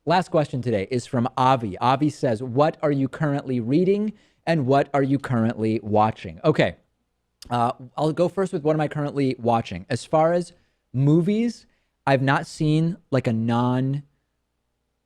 Last question today is from Avi. Avi says, what are you currently reading and what are you currently watching? Okay, I'll go first with what am I currently watching. As far as movies, I've not seen like a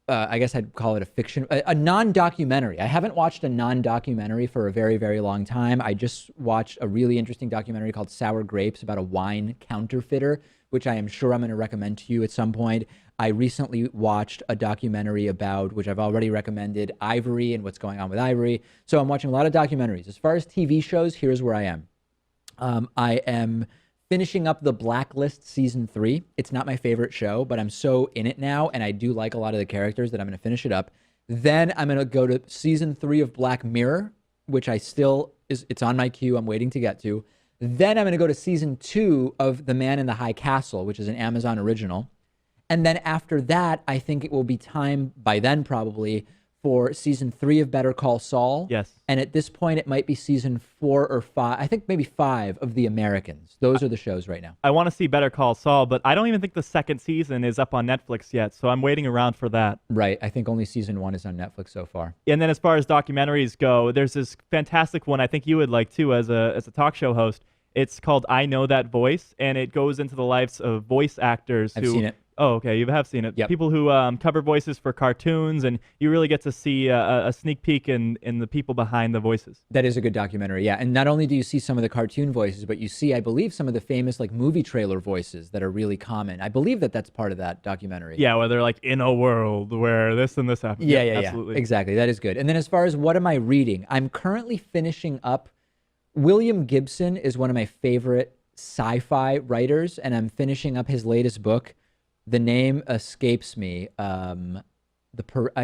I guess I'd call it a fiction, a non-documentary. I haven't watched a non-documentary for a very, very long time. I just watched a really interesting documentary called Sour Grapes about a wine counterfeiter, which I am sure I'm going to recommend to you at some point. I recently watched a documentary about, which I've already recommended, Ivory and what's going on with Ivory. So I'm watching a lot of documentaries. As far as TV shows, here's where I am. I am finishing up The Blacklist season 3. It's not my favorite show, but I'm so in it now, and I do like a lot of the characters that I'm going to finish it up. Then I'm going to go to season 3 of Black Mirror, which it's on my queue. I'm waiting to get to. Then I'm going to go to season 2 of The Man in the High Castle, which is an Amazon original. And then after that, I think it will be time by then probably for season 3 of Better Call Saul. Yes. And at this point, it might be season 4 or 5. I think maybe 5 of The Americans. Those are the shows right now. I want to see Better Call Saul, but I don't even think the second season is up on Netflix yet, so I'm waiting around for that. Right. I think only season 1 is on Netflix so far. And then as far as documentaries go, there's this fantastic one I think you would like too as a talk show host. It's called I Know That Voice, and it goes into the lives of voice actors I've seen it. Oh, okay. You have seen it. Yep. People who cover voices for cartoons, and you really get to see a sneak peek in the people behind the voices. That is a good documentary, yeah. And not only do you see some of the cartoon voices, but you see, I believe, some of the famous like movie trailer voices that are really common. I believe that that's part of that documentary. Yeah, where they're like, in a world where this and this happens. Yeah, absolutely. Exactly. That is good. And then as far as what am I reading, I'm currently finishing up. William Gibson is one of my favorite sci-fi writers, and I'm finishing up his latest book. The name escapes me. I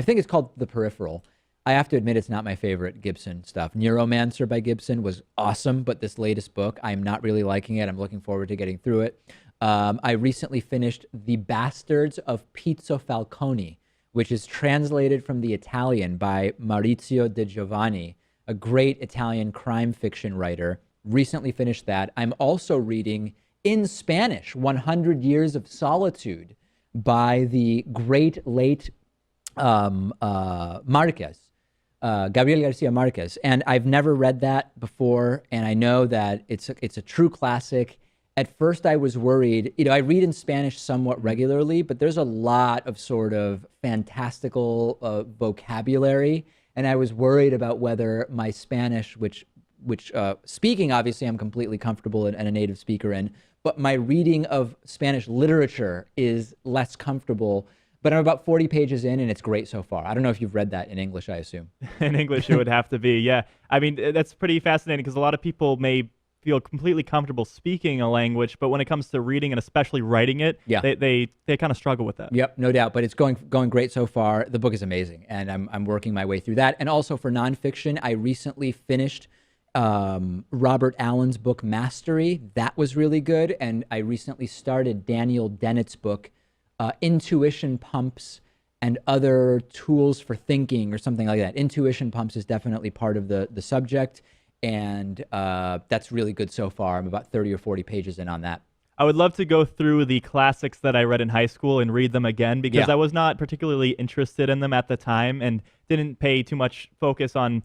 think it's called The Peripheral. I have to admit it's not my favorite Gibson stuff. Neuromancer by Gibson was awesome, but this latest book, I'm not really liking it. I'm looking forward to getting through it. I recently finished The Bastards of Pizzo Falcone, which is translated from the Italian by Maurizio De Giovanni, a great Italian crime fiction writer. Recently finished that. I'm also reading in Spanish, 100 Years of Solitude by the great late Marquez, Gabriel Garcia Marquez. And I've never read that before, and I know that it's a true classic. At first I was worried, I read in Spanish somewhat regularly, but there's a lot of sort of fantastical vocabulary, and I was worried about whether my Spanish, which speaking, obviously, I'm completely comfortable and a native speaker in, but my reading of Spanish literature is less comfortable. But I'm about 40 pages in, and it's great so far. I don't know if you've read that in English, I assume. In English, it would have to be, yeah. I mean, that's pretty fascinating because a lot of people may feel completely comfortable speaking a language, but when it comes to reading and especially writing it, they kind of struggle with that. Yep, no doubt. But it's going great so far. The book is amazing, and I'm working my way through that. And also for nonfiction, I recently finished Robert Allen's book Mastery. That was really good. And I recently started Daniel Dennett's book Intuition Pumps and Other Tools for Thinking, or something like that. Intuition Pumps is definitely part of the subject, and that's really good so far. I'm about 30 or 40 pages in on that. I would love to go through the classics that I read in high school and read them again because I was not particularly interested in them at the time and didn't pay too much focus on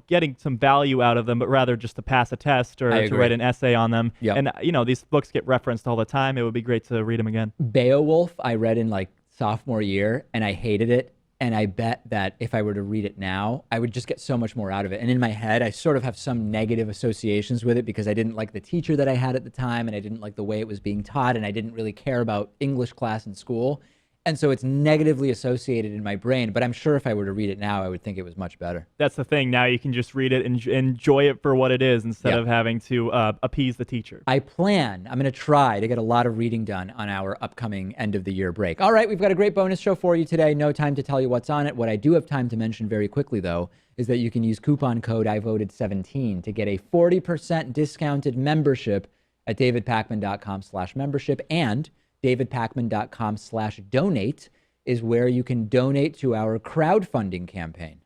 getting some value out of them, but rather just to pass a test or to write an essay on them. Yep. And these books get referenced all the time. It would be great to read them again. Beowulf I read in like sophomore year, and I hated it. And I bet that if I were to read it now, I would just get so much more out of it. And in my head, I sort of have some negative associations with it because I didn't like the teacher that I had at the time, and I didn't like the way it was being taught, and I didn't really care about English class in school. And so it's negatively associated in my brain, but I'm sure if I were to read it now, I would think it was much better. That's the thing. Now you can just read it and enjoy it for what it is instead of having to appease the teacher. I'm going to try to get a lot of reading done on our upcoming end of the year break. All right, we've got a great bonus show for you today. No time to tell you what's on it. What I do have time to mention very quickly, though, is that you can use coupon code IVoted17 to get a 40% discounted membership at davidpakman.com/membership, and davidpakman.com/donate is where you can donate to our crowdfunding campaign.